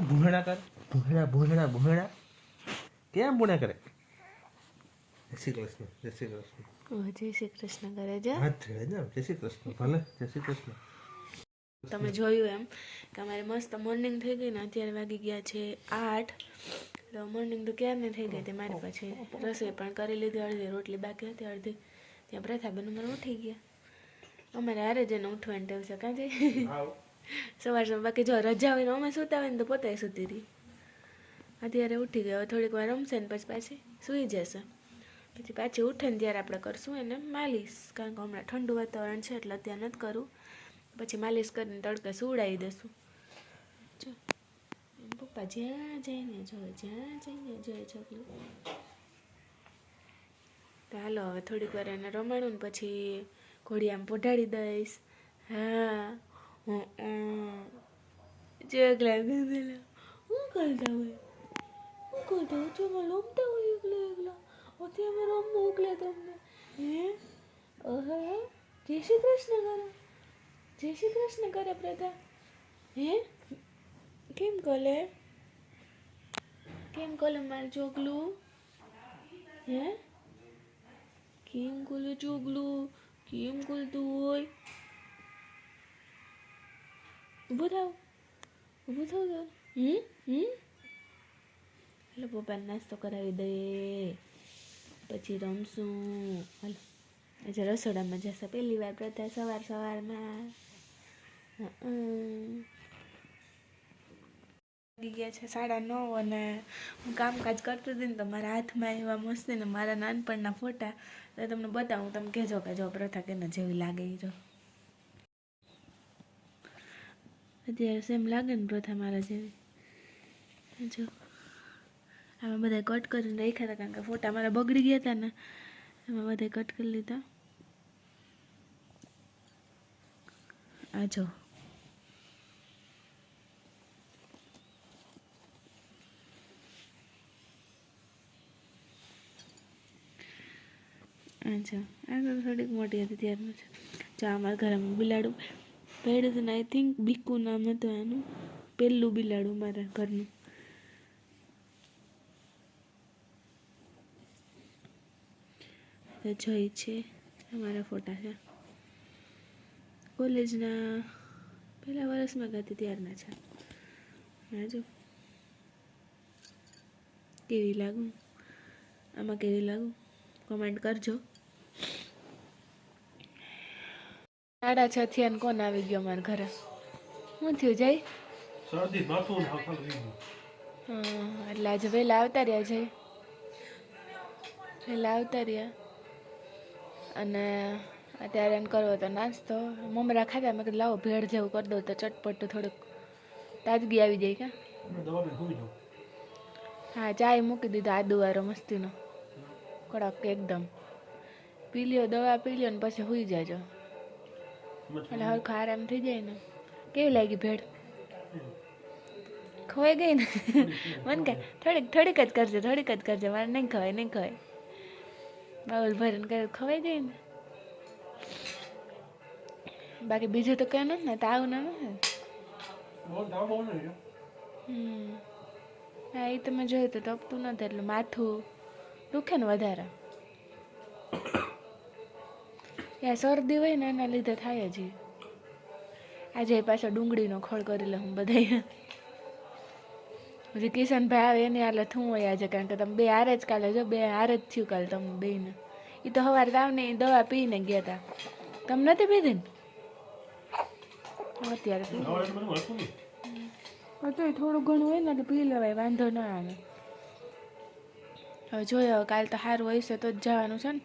ભૂંગણા કર ભૂંગણા ભૂંગણા ભૂંગણા કેમ ભૂંગણા કરે જય શ્રી કૃષ્ણ જય શ્રી કૃષ્ણ જય શ્રી કૃષ્ણ કરે છે. હાથ જોડે ને જય શ્રી કૃષ્ણ ભલે જય શ્રી કૃષ્ણ. તમે જોયું એમ કે અમારે મસ્ત મોર્નિંગ થઈ ગઈ ને અત્યારે વાગી ગયા છે 8. તો મોર્નિંગ તો ક્યારની થઈ ગઈ હતી મારી પછી રસોઈ પણ કરી લીધી, અડધી રોટલી બાકી હતી, અડધી ત્યાં પ્રથાબેન અમારે ઉઠી ગયા. અમારે હારે જઈને ઉઠવાની ટેવ છે કાં જાય સવાર બાકી જો રજા હોય ને અમે સૂતા હોય ને તો પોતે સૂતી રહી. અત્યારે ઉઠી ગયા, થોડીક વાર રમશે ને પછી પાછી સૂઈ જશે. પછી પાછી ઉઠે ને ત્યારે આપણે કરશું એને માલિશ, કારણ કે હમણાં ઠંડુ વાતાવરણ છે એટલે અત્યારે નથી કરવું. પછી માલિશ કરીને તડકે સુવડાવી દેશું. જો પપ્પા જ્યાં જઈને જોઈએ છોકરું. તો હાલો હવે થોડીક વાર એને રમાડું ને પછી ઘોડિયામાં પોઢાડી દઈશ. હા એકલા ગયેલા શું કરતા હોય ચોમાં રમતા હોય એકલા અત્યારે અમે રમવું મોકલે તમને. હે ઓહો જય શ્રી કૃષ્ણ કરો, જય શ્રી કૃષ્ણ કરે પ્રથા. હે કેમ કોલે મારું ચોગલું. હે કેમ કોલે ચોગલું, કેમ કોલતું હોય. ઊભું થાવ તો. હાલો પપ્પાને નાસ્તો કરાવી દે પછી રમશું. હાલો આજે રસોડામાં જશે પહેલી વાર પ્રથા સવારમાં. વાગી ગયા છે 9:30 અને હું કામકાજ કરતી હતી ને તો મારા હાથમાં એવા મસ્તી ને મારા નાનપણના ફોટા તો તમને બતાવું, તમે કહેજો કે જો પ્રથા કેને જેવી લાગે એ. જો અત્યારે સેમ લાગે ને પ્રથા મારા જેવી. જો અમે બધા કટ કરીને રાખ્યા હતા કારણ કે ફોટા મારા બગડી ગયા હતા ને, એમાં બધા કટ કરી લીધા. આ જો અચ્છા આ તો થોડીક મોટી હતી ત્યારનું છે. જો અમારા ઘરમાં બિલાડું પડ્યું હતું ને, આઈ થિંક બીકુ નામ હતું એનું, પહેલું બિલાડું મારા ઘરનું. જોઈ છે અમારા ફોટા છે કોલેજના પહેલા વર્ષમાં ગઈ ત્યારના છે. હા જો કેવી લાગુ, આમાં કેવી લાગુ કમેન્ટ કરજો. 6:30 થયા ને કોણ આવી ગયો અમારા ઘરે? શું થયું જાય? શરદી માથું એટલે આજે વહેલા આવતા રહ્યા છે, વહેલા આવતા રહ્યા. અને અત્યારે એમ કરવો તો નાસ્તો મમરા ખાતા, મેં કીધું લાવો ભેળ જેવું કરી દઉં તો ચટપટું થોડુંક તાજગી આવી જાય. ક્યાં હા ચાય મૂકી દીધો આદુવાળો મસ્તીનો કડક એકદમ. પી લ્યો દવા પી લ્યો ને પછી સૂઈ જાજો એટલે હરખો આરામ થઈ જાય ને. કેવી લાગી ભેળ? ખવાઈ ગઈ ને? મને કે થોડીક જ કરજે મારે નહીં ખવાય. બાઉલ ભરીને કહે ખવાઈ ગઈ ને. બાકી બીજું તો કઈ નથી ને, તાવ ના નથી. હા એ તમે જોયું તો તપતું નથી એટલે માથું દુખે ને વધારે. યા શરદી હોય ને એના લીધે થાય જ. આજે પાછો ડુંગળીનો ખોળ કરી લે હું બધા. પછી કિશનભાઈ આવે એની હાલત શું હોય આજે, કારણ કે તમે બે હારે જ કાલે જો બે હારે જ થયું કાલે તમે બેને. એ તો સવારે તાવની દવા પીને ગયા હતા, તમે નથી પીધી ને? અત્યારે થોડું ઘણું હોય ને તો પી લેવાય, વાંધો ના આવે. હવે જોયો કાલે તો સારું હોય છે તો જ જવાનું છે ને,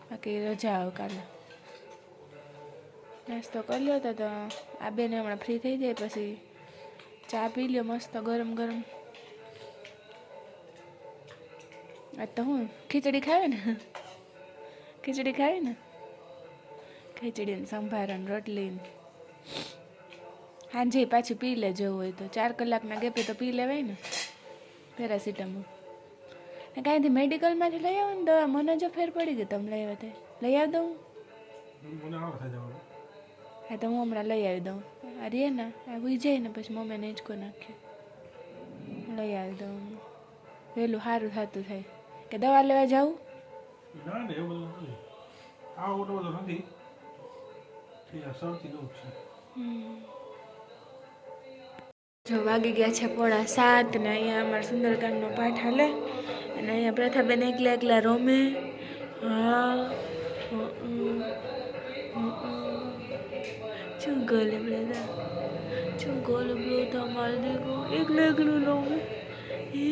બાકી રજા આવે કાલે. નાસ્તો કરી લ્યો તો આ બેને હમણાં ફ્રી થઈ જાય પછી ચા પી લ્યો મસ્ત ગરમ. આ તો હું ખીચડી ખાવી ને ખીચડી ને સંભારો ને રોટલી ને. હાંજે પાછી પી લે જેવું હોય તો 4 કલાકના ગેપે તો પી લેવાય ને પેરાસિટામોલ. ને કાંઈથી મેડિકલમાંથી લઈ આવો ને દવા, મને જો ફેર પડી ગઈ તમે લઈ આવ્યા લઈ આવી દઉં. હા તો હું હમણાં લઈ આવી દઉં. આ રે ને આ ઉઈ જાય ને પછી મમ્મીને હિંચકો નાખ્યો લઈ આવી દઉં વહેલું સારું થતું થાય કે દવા લેવા જાવું ના ને એવું બધું નથી આ ઓટો બધો નથી સૌથી દુઃખ છે જો વાગી ગયા છે 6:30 ને અહીંયા અમારા સુંદરકાંડનો પાઠ હાલે અને અહીંયા પ્રથાબેન એકલા એકલા રમે હા શું ગોલે બ્રધર શું ગોલે બ્રધર મારે દેખો એકલું એકલું રમે હે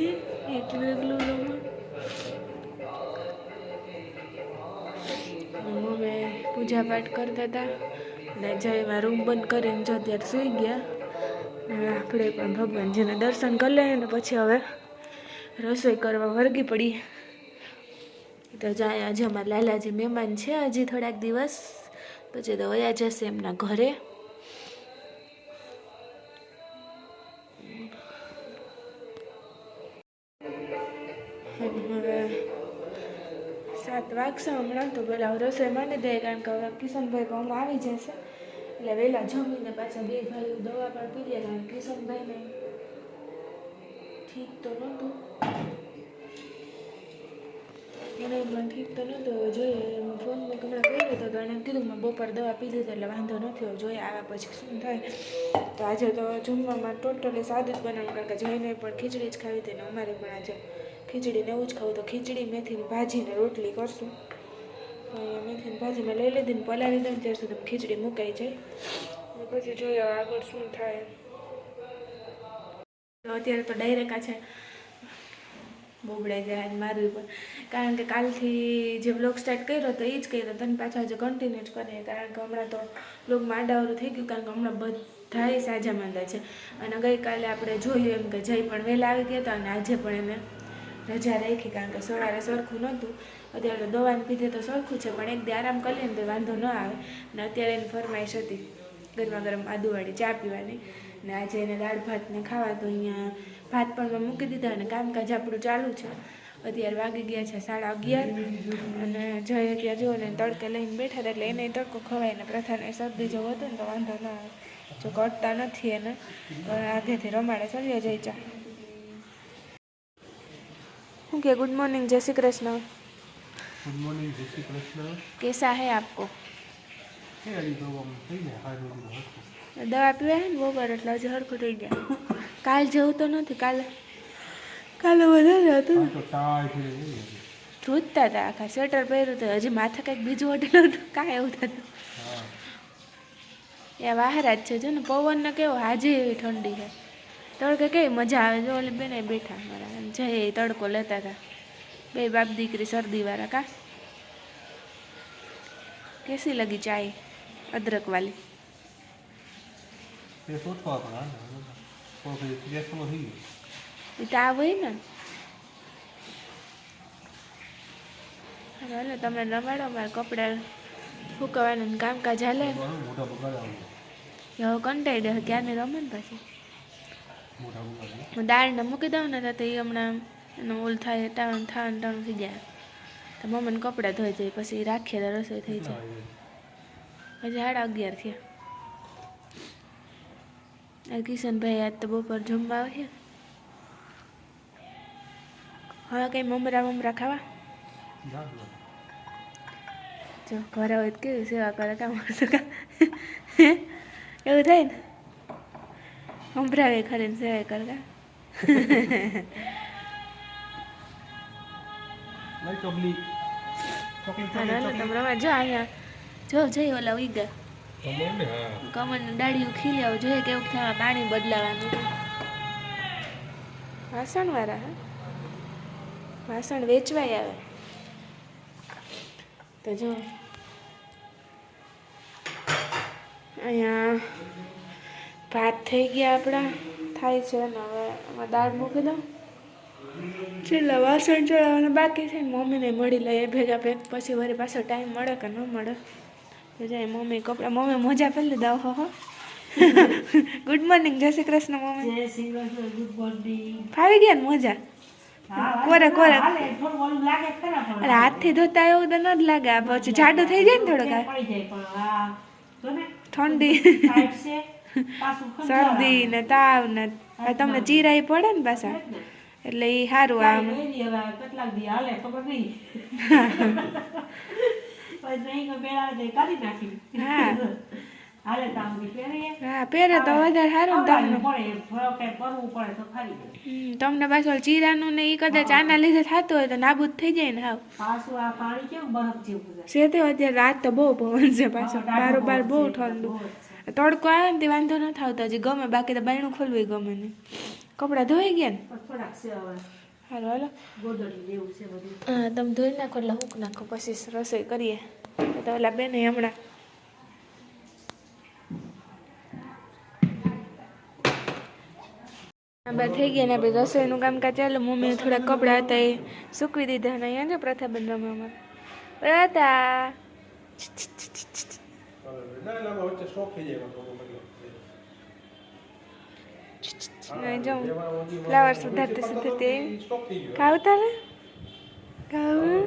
એકલું એકલું રમે મમ્મી પૂજા પાઠ કરતા હતા ને જયમાં રૂમ બંધ કરીને જો ત્યારે સૂઈ ગયા હવે આપણે પણ ભગવાનજીને દર્શન કરી લઈએ ને પછી હવે રસોઈ કરવા વર્ગી પડી તો જાય આજે અમારા લાલાજી મહેમાન છે હજી થોડાક દિવસ પછી તો વયા જશે એમના ઘરે હવે 7 વાગશે હમણાં તો પહેલાં રસોઈ માંડી દઈએ કારણ કે હવે કિશનભાઈ પણ હમણાં આવી જશે એટલે વહેલા જમીને પાછા બે ભાઈઓ દવા પણ પી લે કારણ કિશનભાઈને ઠીક તો નહોતું મને પણ ઠીક તો નહોતું હવે જોઈએ ફોનમાં હમણાં કર્યો હતો તો એને કીધું મેં બપોર દવા પી લીધી એટલે વાંધો નથી હવે જોઈએ આવ્યા પછી શું થાય તો આજે તો જમવામાં ટોટલી સાદું જ બનાવવાનું કારણ કે જઈને પણ ખીચડી જ ખાવી હતી ને અમારે પણ આજે ખીચડીને એવું જ ખાવું તો ખીચડી મેથીની ભાજીને રોટલી કરશું અહીંયા મેથીની ભાજી મેં લઈ લીધી ને પલાળી દઉં ત્યાર સુધી ખીચડી મુકાઈ જાય પછી જોઈએ આગળ શું થાય તો અત્યારે તો ડાયરેક્ટ આ છે બોબડાઈ જાય મારું પણ કારણ કે કાલથી જે બ્લોગ સ્ટાર્ટ કર્યો તો એ જ કર્યો તને પાછા આજે કન્ટિન્યુ જ કરીએ કારણ કે હમણાં તો બ્લોગમાં આડાવરું થઈ ગયું કારણ કે હમણાં બધાય સાજા માંદા છે અને ગઈકાલે આપણે જોયું એમ કે જય પણ વહેલા આવી ગયા હતા અને આજે પણ એને રજા રાખી કારણ કે સવારે સરખું નહોતું અત્યારે તો દવાને પીધે તો સરખું છે પણ એક દી આરામ કરીએ ને તો વાંધો ન આવે અને અત્યારે એની ફરમાઈશ હતી ગરમા ગરમ આદુવાળી ચા પીવાની ને આજે એને દાળ ભાતને ખાવા તો અહીંયા ભાત પણ મેં મૂકી દીધા અને કામકાજ આપણું ચાલુ છે અત્યારે વાગી ગયા છે 11:30 અને જય અત્યારે જો ને તડકે લઈને બેઠા હતા એટલે એને તડકો ખવાય ને પ્રથાને શરદી જેવો હતો ને તો વાંધો ન આવે જો કટતા નથી એને તો આગેથી રમાડે ચાલ્યો જાય ચા શું કે गुड मॉर्निंग जय श्री कृष्ण ગુડ મોર્નિંગ જય શ્રી કૃષ્ણ कैसा है आपको હે અલી તો થઈ જાય હારું દવા પીવાય ને બપોર એટલે હજી હરખું થઈ ગયા કાલ જેવું તો નથી કાલે વધારે હતું તો ટાઈ થઈ ગઈ ધ્રુજતા હતા આખા સ્વેટર પહેર્યું તો હજી માથે કંઈક બીજું ઓઢેલું હતું કાંઈ એવું થતું હા એ વાહરા જ છે જો ને પવનને કેવો હાજી એવી ઠંડી છે તડકે કેવી મજા આવે જો ઓલી બેને બેઠા મારા એમ જઈએ તડકો લેતા હતા બે બાપ દીકરી શરદીવાળા કા કેસી લગી ચાય અદરક વાલી તે સોચવા પણ કોઈ ગેસમાં થઈ ગયું એ તો આ હોય ને હાલો તમે રમાડો મારા કપડાં સુકવવાનું કામકાજ હાલે મોટા બગાડ આવે હવે કંટાઈ દે ક્યાંને રમે ને પાછી મોટા બગાડ હું દાળને મૂકી દઉં ને તો એ હમણાં એનું ઓલ થાય ટાણું થઈ જાય તો મમ્મીને કપડાં ધોઈ જાય પછી રાખીએ તો રસોઈ થઈ જાય પછી 11:30 થયા કિશનભાઈ આજ તો બપોર જમવા આવે હવે કંઈ મમરા ખાવા જો ઘરે હોય તો કેવી સેવા કરે કામ એવું થાય ને મમરાવે ખરીને સેવા કરતા તમે રમા જો અહીંયા જો જઈ ઓલા ઉઈ કમળની ડાળીઓ ખીલી આવું જોઈએ કેવું થાય પાણી બદલાવાનું વાસણવાળા હા વાસણ વેચવાય આવે તો જો અહીંયા ભાત થઈ ગયા આપણા થાય છે ને હવે આમાં દાળ મૂકી દઉં છેલ્લા વાસણ ચડાવવાના બાકી છે ને મમ્મીને મળી લે એ ભેગા પછી વળી પાછો ટાઈમ મળે કે ન મળે તો જાય મમ્મી કપડાં મમ્મી મોજા પહેરી લીધા હો ગુડ મોર્નિંગ જય શ્રી કૃષ્ણ મમ્મી જય શ્રી કૃષ્ણ ગુડ મોર્નિંગ ફાવી ગયા ને મોજા કોરે થોડું ઓલું લાગે ખરા પણ અરે હાથથી ધોતા એવું તો ન જ લાગે પછી જાડું થઈ જાય ને થોડુંક પડી જાય પણ આ જો ને ઠંડી ટાઈટ છે પાછું શરદી ને તાવ ને આ તમને ચીરાઈ પડે ને પાછા એટલે એ સારું આમ કેટલાક દી હાલે ખબર નહીં પછી નહીં બેડા દે કાઢી નાખી હા હાલે તાવ પહેરીએ હા પહેરે તો વધારે સારું ને તમને પડે થોડો કઈ કરવું પડે તો ખરી તમને પાછું ચીરાનું ને એ કદાચ આના લીધે થતું હોય તો નાબૂદ થઈ જાય ને હાવ પાછું આ પાણી કેવું બરફ જેવું છે છે તે અત્યારે રાત તો બહુ પવન છે પાછો બારોબાર બહુ ઠંડુ તડકો આવે ને તે વાંધો ન આવતો હજી ગમે બાકી તો બાયણું ખોલવું ગમે ને કપડાં ધોઈ ગયા ને થોડાક છે હવે હાલો હાલો ગોદડી લેવું છે બધું હા તમે ધોઈ નાખો એટલે હૂક નાખો પછી રસોઈ કરીએ તો ઓલા બેને હમણાં બહાર થઈ ગયા ને આપણે રસોઈનું કામકાજ ચાલુ મમ્મીએ થોડા કપડાં હતા એ સૂકવી દીધા અને અહીંયા જો પ્રથાબેન રમે અમારે પ્રથા જો ફ્લાવર સુધારતે સુધારતે ખાવતા ને ખાવું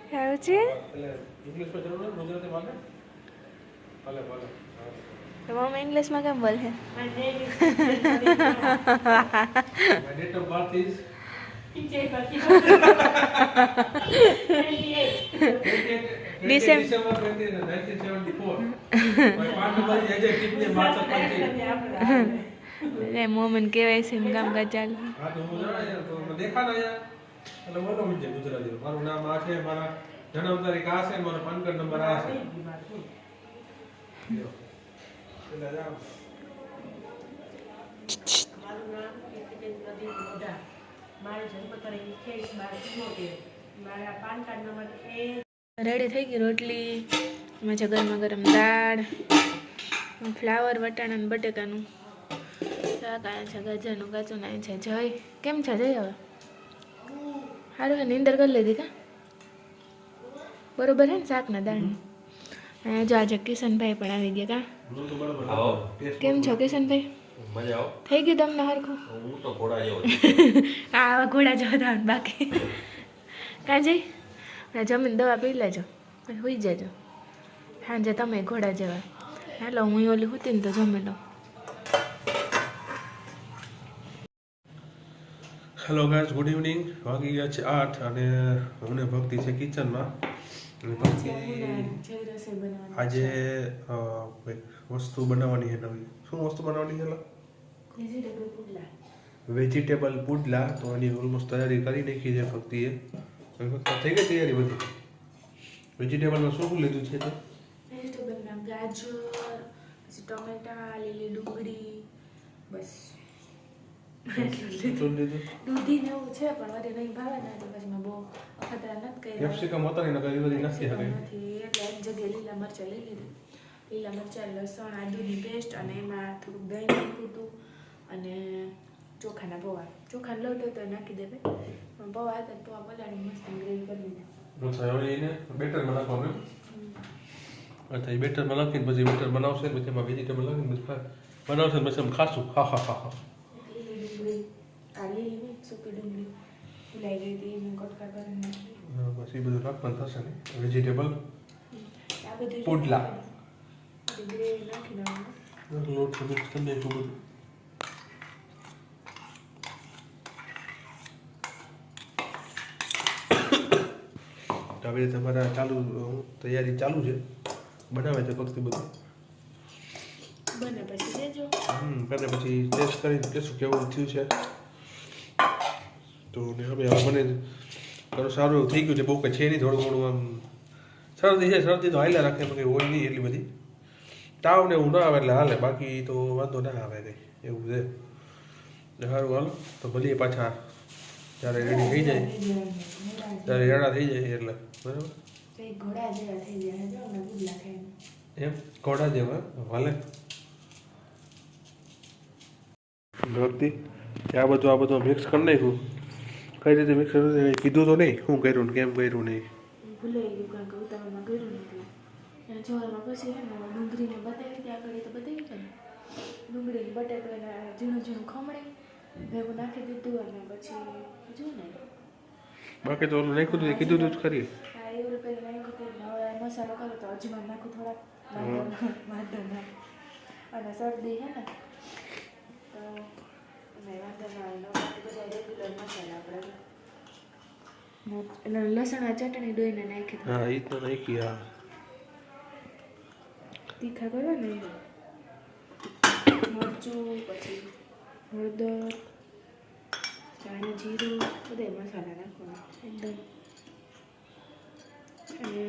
ખાવું છે તો મમ્મી ઇંગ્લિશમાં કેમ બોલે મોમન કહેવાય છે કામકાજ ચાલુ મારું નામ આ છે મારા જન્મ તારીખ આ છે મારો પાન કાર્ડ નંબર આ છે રેડી થઈ ગઈ રોટલી એમાં છે ગરમા ગરમ દાળ ફ્લાવર વટાણા અને બટેકાનું શાક આવ્યા છે ગાજરનું કાચું નાય છે જય કેમ છે જય હવે સારું છે નીંદર કરી લીધી કા બરોબર હે ને શાક ના દાળની અહીંયા જો આજે કિશનભાઈ પણ આવી ગયા કા કેમ છો કિશનભાઈ મજા આવો થઈ ગયું તમને હરખું હું તો ઘોડા જેવો હા ઘોડા જવા બાકી કાં જઈ જમીન દવા પી લેજો પછી સુઈ જજો સાંજે તમે ઘોડા જેવા હાલો હું ઓલી હુતી ને તો જમી લઉં હેલો ગાઈસ ગુડ ઇવનિંગ વાગી ગયા છે 8 અને મને ભક્તિ છે કિચનમાં અને ભક્તિ આજે વસ્તુ બનાવવાની છે નવી શું વસ્તુ બનાવવાની છે વેજીટેબલ પુડલા તો એની ઓલમોસ્ટ તૈયારી કરી નાખી છે ભક્તિએ થઈ ગઈ તૈયારી બધી વેજીટેબલમાં શું શું લીધું છે વેજીટેબલમાં ગાજર પછી ટમેટા લીલી ડુંગળી બસ દૂધી ને એવું છે પણ વળી નહીં ભાવે ને એટલે પછી મેં બહુ અખતરા નથી કરી કેપ્સિકમ હતા ને નકર એ બધી નાખી શકે નથી એટલે એક જગ્યાએ લીલા મરચાં લઈ લીધું લીલા મરચાં લસણ આદુની પેસ્ટ અને એમાં થોડુંક દહીં નાખ્યું હતું અને ચોખાના પૌવા ચોખાનો લોટ હતો નાખી દેવે પણ પૌવા હતા પૌવા પલાળી મસ્ત ગ્રેવી કરી દીધા અચ્છા હવે એને બેટરમાં નાખવાનું અચ્છા એ બેટરમાં નાખીને પછી બેટર બનાવશે પછી એમાં વેજીટેબલ નાખીને પછી બનાવશે પછી એમ ખાશું હા હા હા હા આ લીલી સૂકી ડુંગળી ફુલાઈ ગઈ હતી એનું કટકા કરીને નાખી પછી બધું નાખવાનું થશે ને વેજીટેબલ આ બધું પુડલા ગ્રેવી નાખી દેવાનું લોટ મિક્સ કરી દઈશું બધું તો હવે તમારા તૈયારી ચાલુ છે બનાવે છે ફક્ત બધું બને પછી દેજો બને પછી ટેસ્ટ કરીને કહેશું કેવું થયું છે તો ને હવે મને સારું એવું થઈ ગયું છે બહુ કંઈ છે નહીં થોડું ઘણું આમ શરદી છે શરદી તો હાલ્યા રાખે કંઈ હોય નહીં એટલી બધી તાવ ને એવું ના આવે એટલે હાલે બાકી તો વાંધો ના આવે કંઈ એવું છે સારું હાલો તો ભલીએ પાછા જ્યારે રેડી થઈ જાય ત્યારે રેડા થઈ જાય એટલે બરાબર ઘોડા જેવા થઈ જાય જો ને ગુડલા ખાઈને એમ ઘોડા જેવા હાલે ભક્તિ આ બધું મિક્સ કરી નાખ્યું કઈ રીતે મિક્સ કર્યું કીધું તો નહીં શું કર્યું ને કેમ કર્યું નહીં ભૂલાઈ ગયું કારણ કે ઉતાવળમાં કર્યું નથી જવારમાં પછી હે ને ડુંગળીને બતાવી હતી આગળ તો બતાવી કે ડુંગળી બટેટો એને ઝીણું ઝીણું ખમણી ભેગું નાખી દીધું અને પછી જો ને બાકી તો ઓલું નાખ્યું હતું કીધું જ ખરી હા એવું પેલું નાખ્યું હતું હવે મસાલો કરો તો અજમા નાખું થોડાક વાંધો ના અને શરદી છે ને તો એમાં વાંધો ના આવે બધા રેગ્યુલર મસાલા આપણે એટલે લસણ ચટણી દોઈને નાખી દો હા એ તો નાખી હા તીખા કરવા ને મરચું પછી હળદર ધાણા જીરું બધા મસાલા નાખવાના એકદમ અને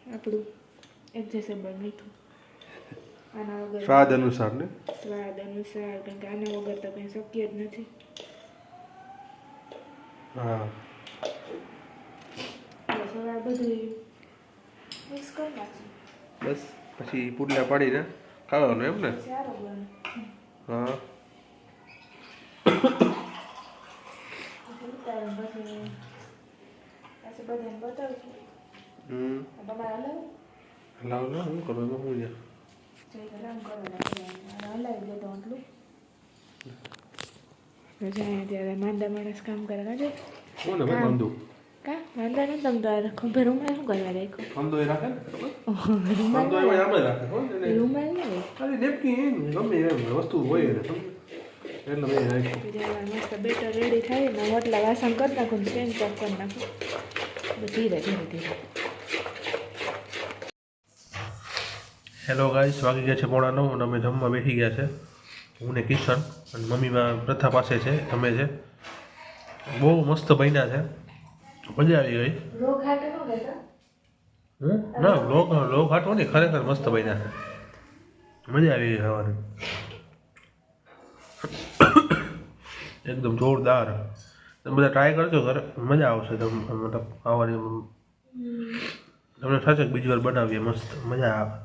આપણું એડજસ્ટેબલ મીઠું આના વગર સ્વાદ અનુસાર ને સ્વાદ અનુસાર કારણ કે આના વગર તો કંઈ શક્ય જ નથી હા બસ હવે આ બધું મિક્સ કરી નાખશું બસ પછી પુડલા પાડીને ખાવાનું એમ ને સારો બને હા પછી બધાને બતાવશું તમારે લાવ લો શું કરું એમાં શું છે હલાવી દેતો આટલું જાય ત્યારે માંદા માણસ કામ કરે કાજે શું ને ભાઈ બંધુ કા માંદા ને તમ તાર ખબર રૂમાલ શું કરવા રાખ્યો બંધુ એ રાખે ને રૂમાલ બંધુ એમાં આમ જ રાખે હો ને રૂમાલ નહીં ખાલી નેપકી એમ ગમે એમ વસ્તુ હોય ને સમજો એટલે મેં રાખ્યું જ્યારે મસ્ત બેટર રેડી થાય ને મોટલા વાસણ કરી નાખું ને સ્ટેન્ડ પર કરી નાખું ધીરે ધીરે ધીરે હેલો ગાઈસ વાગી ગયા છે 8:30 અને અમે જમવા બેસી ગયા છે હું ને કિશન અને મમ્મીમાં પ્રથા પાસે છે જમે છે બહુ મસ્ત બન્યા છે મજા આવી ગઈ રોગ હાટે ન ગયો ના લોક હાટો ને ખરેખર મસ્ત બન્યા છે મજા આવી ગઈ ખાવાની એકદમ જોરદાર તમે બધા ટ્રાય કરજો ઘરે મજા આવશે મતલબ ખાવાની તમને થશે બીજી વાર બનાવીએ મસ્ત મજા આવે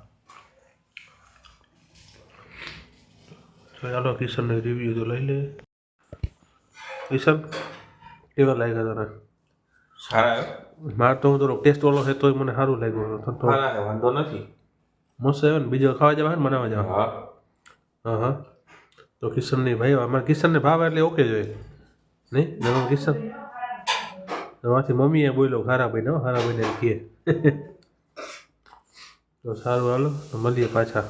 તો ચાલો કિશનને રિવ્યુ તો લઈ લે કિશન કેવા લાગ્યા તને સારા મારે તો હું થોડો ટેસ્ટ વાળો છે તોય મને સારું લાગ્યું તો સારા વાંધો નથી મસ્ત આવ્યો ને બીજો ખાવા જવા ને બનાવવા જવા હા હા હા તો કિશનની ભાઈ અમારે કિશનને ભાવ એટલે ઓકે જોઈએ નહીં જવા કિશન એમાંથી મમ્મીએ બોલ્યો ખારા ભાઈને હારા ભાઈને કહે તો સારું હાલો મળીએ પાછા